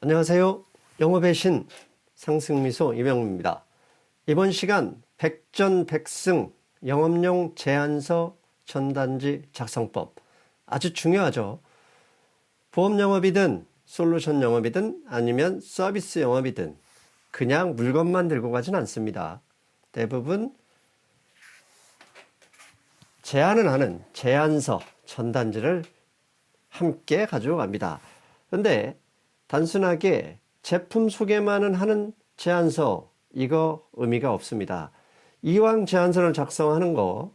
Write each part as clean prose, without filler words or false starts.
안녕하세요. 영업의 신 상승미소 이명무입니다. 이번 시간 백전백승 영업용 제안서 전단지 작성법 아주 중요하죠. 보험 영업이든 솔루션 영업이든 아니면 서비스 영업이든 그냥 물건만 들고 가진 않습니다. 대부분 제안을 하는 제안서 전단지를 함께 가지고 갑니다. 그런데 단순하게 제품 소개만은 하는 제안서, 이거 의미가 없습니다. 이왕 제안서를 작성하는 거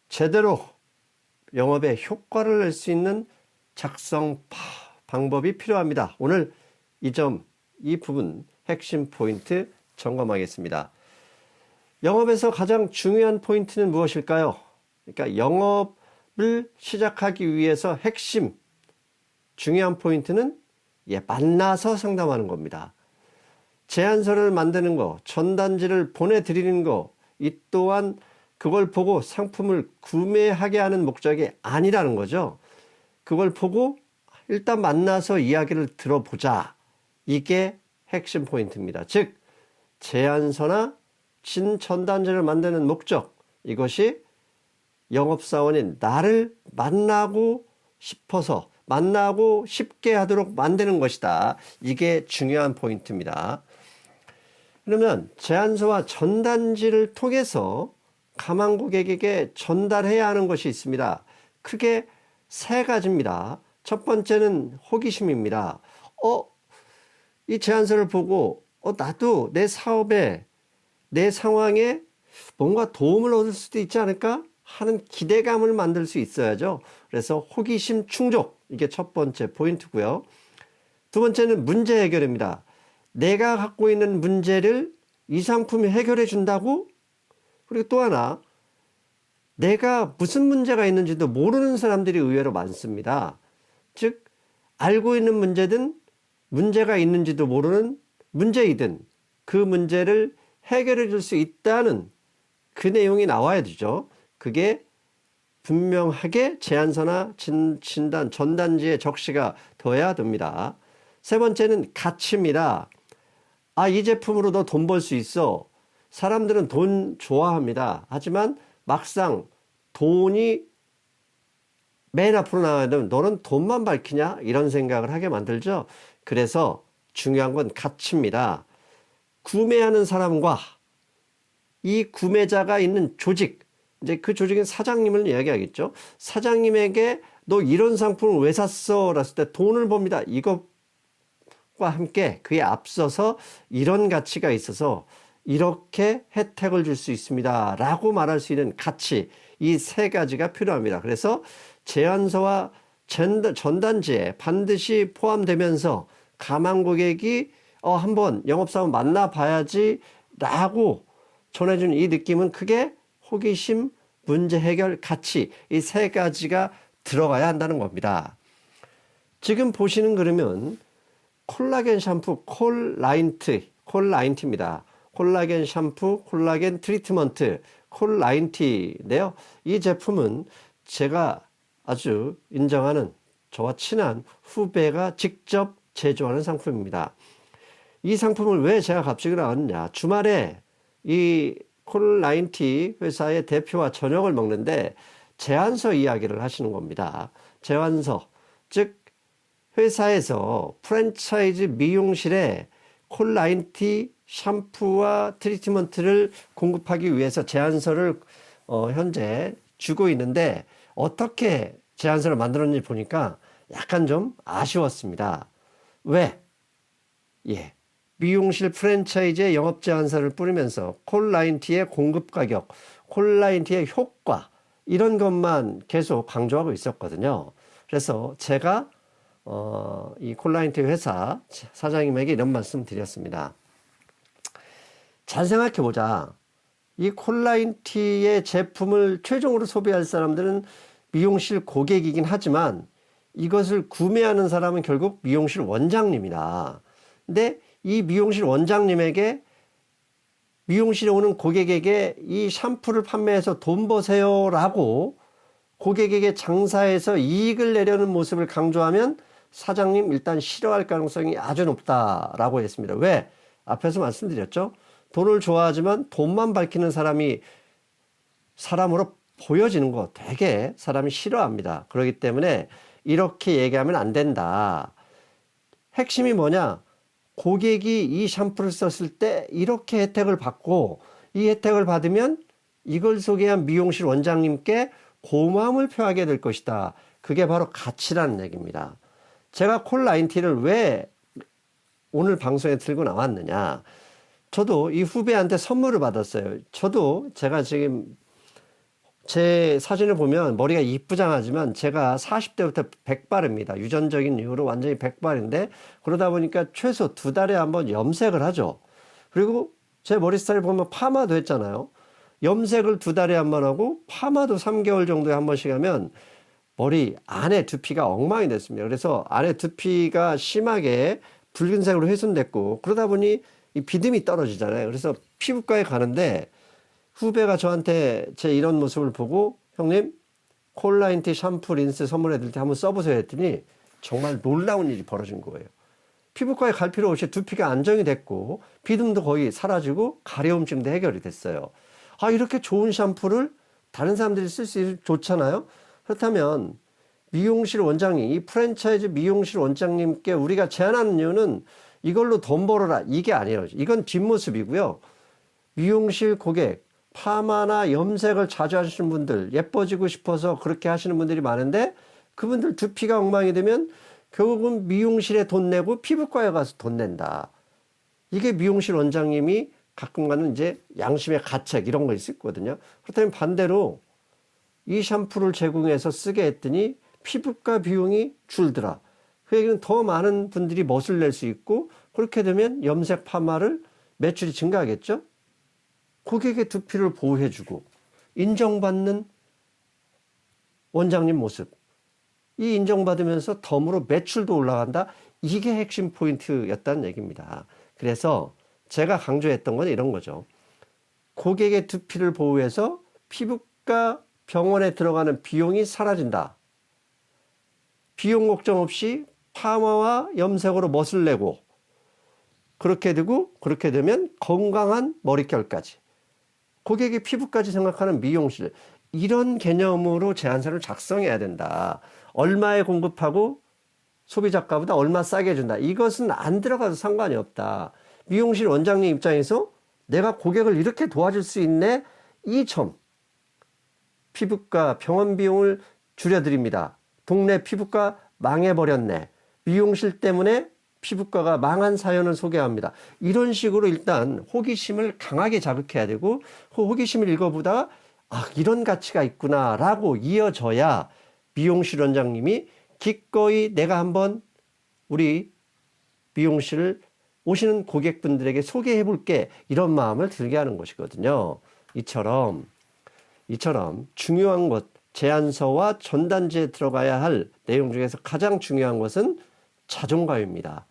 제대로 영업에 효과를 낼 수 있는 작성 방법이 필요합니다. 오늘 이 부분 핵심 포인트 점검하겠습니다. 영업에서 가장 중요한 포인트는 무엇일까요? 그러니까 영업을 시작하기 위해서 핵심 중요한 포인트는 만나서 상담하는 겁니다. 제안서를 만드는 거, 전단지를 보내드리는 거, 이 또한 그걸 보고 상품을 구매하게 하는 목적이 아니라는 거죠. 그걸 보고 일단 만나서 이야기를 들어보자. 이게 핵심 포인트입니다. 즉, 제안서나 전단지를 만드는 목적, 이것이 영업사원인 나를 만나고 싶어서 만나고 쉽게 하도록 만드는 것이다. 이게 중요한 포인트입니다. 그러면 제안서와 전단지를 통해서 가망 고객에게 전달해야 하는 것이 있습니다. 크게 세 가지입니다. 첫 번째는 호기심입니다. 이 제안서를 보고 나도 내 사업에 내 상황에 뭔가 도움을 얻을 수도 있지 않을까 하는 기대감을 만들 수 있어야죠. 그래서 호기심 충족, 이게 첫 번째 포인트고요. 두 번째는 문제 해결입니다. 내가 갖고 있는 문제를 이 상품이 해결해 준다고? 그리고 또 하나, 내가 무슨 문제가 있는지도 모르는 사람들이 의외로 많습니다. 즉, 알고 있는 문제든 문제가 있는지도 모르는 문제이든 그 문제를 해결해 줄 수 있다는 그 내용이 나와야 되죠. 그게 분명하게 제안서나 진단, 전단지에 적시가 돼야 됩니다. 세 번째는 가치입니다. 이 제품으로 너 돈 벌 수 있어. 사람들은 돈 좋아합니다. 하지만 막상 돈이 맨 앞으로 나와야 되면 너는 돈만 밝히냐? 이런 생각을 하게 만들죠. 그래서 중요한 건 가치입니다. 구매하는 사람과 이 구매자가 있는 조직, 이제 그 조직은 사장님을 이야기하겠죠. 사장님에게 너 이런 상품을 왜 샀어? 라을 때 돈을 법니다. 이것과 함께 그에 앞서서 이런 가치가 있어서 이렇게 혜택을 줄 수 있습니다. 라고 말할 수 있는 가치, 이 세 가지가 필요합니다. 그래서 제안서와 전단지에 반드시 포함되면서 가망 고객이 한번 영업사원 만나봐야지 라고 전해준 이 느낌은 크게 호기심, 문제 해결, 가치, 이 세 가지가 들어가야 한다는 겁니다. 지금 보시는 그러면 콜라겐 샴푸 콜라인트입니다. 콜라겐 샴푸, 콜라겐 트리트먼트, 콜라인트인데요. 이 제품은 제가 아주 인정하는 저와 친한 후배가 직접 제조하는 상품입니다. 이 상품을 왜 제가 갑자기 나왔느냐. 주말에 이 콜라인티 회사의 대표와 저녁을 먹는데 제안서 이야기를 하시는 겁니다. 제안서, 즉 회사에서 프랜차이즈 미용실에 콜라인티 샴푸와 트리트먼트를 공급하기 위해서 제안서를 현재 주고 있는데 어떻게 제안서를 만들었는지 보니까 약간 좀 아쉬웠습니다. 왜? 미용실 프랜차이즈의 영업 제안서를 뿌리면서 콜라인티의 공급 가격, 콜라인티의 효과 이런 것만 계속 강조하고 있었거든요. 그래서 제가 이 콜라인티 회사 사장님에게 이런 말씀 드렸습니다. 잘 생각해 보자. 이 콜라인티의 제품을 최종으로 소비할 사람들은 미용실 고객이긴 하지만 이것을 구매하는 사람은 결국 미용실 원장님이다. 근데 이 미용실 원장님에게 미용실에 오는 고객에게 이 샴푸를 판매해서 돈 버세요 라고 고객에게 장사해서 이익을 내려는 모습을 강조하면 사장님 일단 싫어할 가능성이 아주 높다라고 했습니다. 왜? 앞에서 말씀드렸죠. 돈을 좋아하지만 돈만 밝히는 사람이 사람으로 보여지는 거 되게 사람이 싫어합니다. 그렇기 때문에 이렇게 얘기하면 안 된다. 핵심이 뭐냐? 고객이 이 샴푸를 썼을 때 이렇게 혜택을 받고 이 혜택을 받으면 이걸 소개한 미용실 원장님께 고마움을 표하게 될 것이다. 그게 바로 가치라는 얘기입니다. 제가 콜90를 왜 오늘 방송에 들고 나왔느냐. 저도 이 후배한테 선물을 받았어요. 저도 제가 지금 제 사진을 보면 머리가 이쁘장하지만 제가 40대부터 백발입니다. 유전적인 이유로 완전히 백발인데 그러다 보니까 최소 2달에 한번 염색을 하죠. 그리고 제 머리 스타일 보면 파마도 했잖아요. 염색을 2달에 한번 하고 파마도 3개월 정도에 한 번씩 하면 머리 안에 두피가 엉망이 됐습니다. 그래서 안에 두피가 심하게 붉은색으로 훼손됐고 그러다 보니 이 비듬이 떨어지잖아요. 그래서 피부과에 가는데 후배가 저한테 제 이런 모습을 보고 형님 콜90 샴푸 린스 선물해 드릴 때 한번 써보세요 했더니 정말 놀라운 일이 벌어진 거예요. 피부과에 갈 필요 없이 두피가 안정이 됐고 비듬도 거의 사라지고 가려움증도 해결이 됐어요. 아 이렇게 좋은 샴푸를 다른 사람들이 쓸 수 있으면 좋잖아요. 그렇다면 미용실 원장님, 이 프랜차이즈 미용실 원장님께 우리가 제안하는 이유는 이걸로 돈 벌어라 이게 아니에요. 이건 뒷모습이고요. 미용실 고객 파마나 염색을 자주 하시는 분들, 예뻐지고 싶어서 그렇게 하시는 분들이 많은데 그분들 두피가 엉망이 되면 결국은 미용실에 돈 내고 피부과에 가서 돈 낸다. 이게 미용실 원장님이 가끔가는 이제 양심의 가책 이런 거 있었거든요. 그렇다면 반대로 이 샴푸를 제공해서 쓰게 했더니 피부과 비용이 줄더라. 그 얘기는 더 많은 분들이 멋을 낼 수 있고 그렇게 되면 염색 파마를 매출이 증가하겠죠. 고객의 두피를 보호해주고 인정받는 원장님 모습. 이 인정받으면서 덤으로 매출도 올라간다. 이게 핵심 포인트였다는 얘기입니다. 그래서 제가 강조했던 건 이런 거죠. 고객의 두피를 보호해서 피부과 병원에 들어가는 비용이 사라진다. 비용 걱정 없이 파마와 염색으로 멋을 내고 그렇게 되고 그렇게 되면 건강한 머릿결까지 고객의 피부까지 생각하는 미용실 이런 개념으로 제안서를 작성해야 된다. 얼마에 공급하고 소비자가보다 얼마 싸게 해준다. 이것은 안 들어가도 상관이 없다. 미용실 원장님 입장에서 내가 고객을 이렇게 도와줄 수 있네. 이 점 피부과 병원 비용을 줄여드립니다. 동네 피부과 망해버렸네. 미용실 때문에 피부과가 망한 사연을 소개합니다. 이런 식으로 일단 호기심을 강하게 자극해야 되고 그 호기심을 읽어보다가 아 이런 가치가 있구나 라고 이어져야 미용실 원장님이 기꺼이 내가 한번 우리 미용실을 오시는 고객분들에게 소개해 볼게 이런 마음을 들게 하는 것이거든요. 이처럼 중요한 것 제안서와 전단지에 들어가야 할 내용 중에서 가장 중요한 것은 자존감입니다.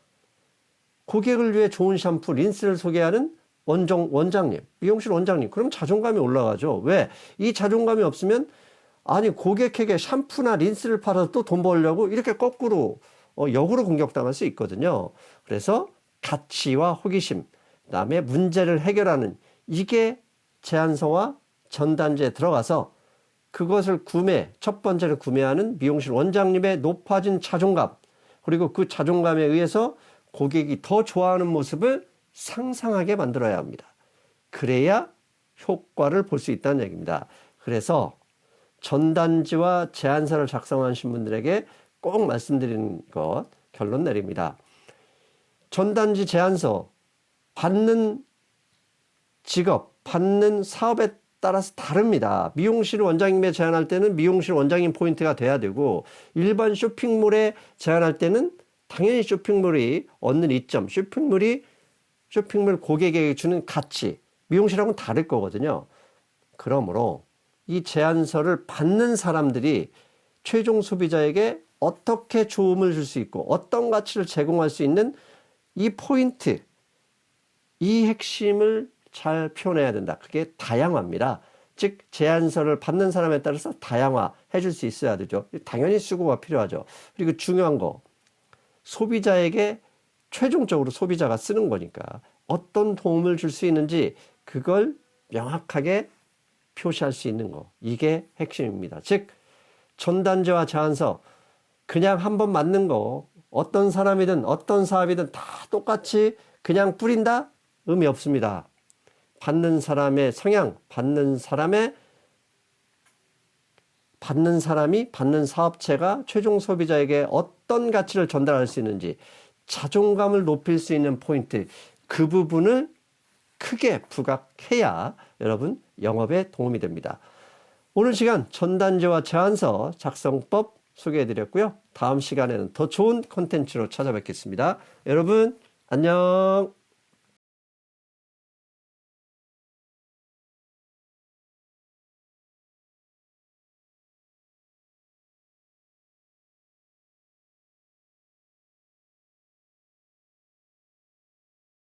고객을 위해 좋은 샴푸, 린스를 소개하는 원장님, 미용실 원장님, 그럼 자존감이 올라가죠. 왜? 이 자존감이 없으면 아니 고객에게 샴푸나 린스를 팔아서 또 돈 벌려고 이렇게 거꾸로 역으로 공격당할 수 있거든요. 그래서 가치와 호기심, 그다음에 문제를 해결하는 이게 제안서와 전단지에 들어가서 그것을 첫 번째로 구매하는 미용실 원장님의 높아진 자존감, 그리고 그 자존감에 의해서 고객이 더 좋아하는 모습을 상상하게 만들어야 합니다. 그래야 효과를 볼 수 있다는 얘기입니다. 그래서 전단지와 제안서를 작성하신 분들에게 꼭 말씀드리는 것 결론 내립니다. 전단지 제안서 받는 직업, 받는 사업에 따라서 다릅니다. 미용실 원장님에 제안할 때는 미용실 원장님 포인트가 돼야 되고 일반 쇼핑몰에 제안할 때는 당연히 쇼핑몰이 얻는 이점, 쇼핑몰 고객에게 주는 가치, 미용실하고는 다를 거거든요. 그러므로 이 제안서를 받는 사람들이 최종 소비자에게 어떻게 도움을 줄 수 있고 어떤 가치를 제공할 수 있는 이 포인트, 이 핵심을 잘 표현해야 된다. 그게 다양화입니다. 즉 제안서를 받는 사람에 따라서 다양화해 줄 수 있어야 되죠. 당연히 수고가 필요하죠. 그리고 중요한 거 소비자에게 최종적으로 소비자가 쓰는 거니까 어떤 도움을 줄 수 있는지 그걸 명확하게 표시할 수 있는 거. 이게 핵심입니다. 즉 전단지와 제안서 그냥 한번 맞는 거 어떤 사람이든 어떤 사업이든 다 똑같이 그냥 뿌린다? 의미 없습니다. 받는 사람의 성향, 받는 사람이 받는 사업체가 최종 소비자에게 어떤 가치를 전달할 수 있는지 자존감을 높일 수 있는 포인트, 그 부분을 크게 부각해야 여러분 영업에 도움이 됩니다. 오늘 시간 전단지와 제안서 작성법 소개해드렸고요. 다음 시간에는 더 좋은 콘텐츠로 찾아뵙겠습니다. 여러분 안녕.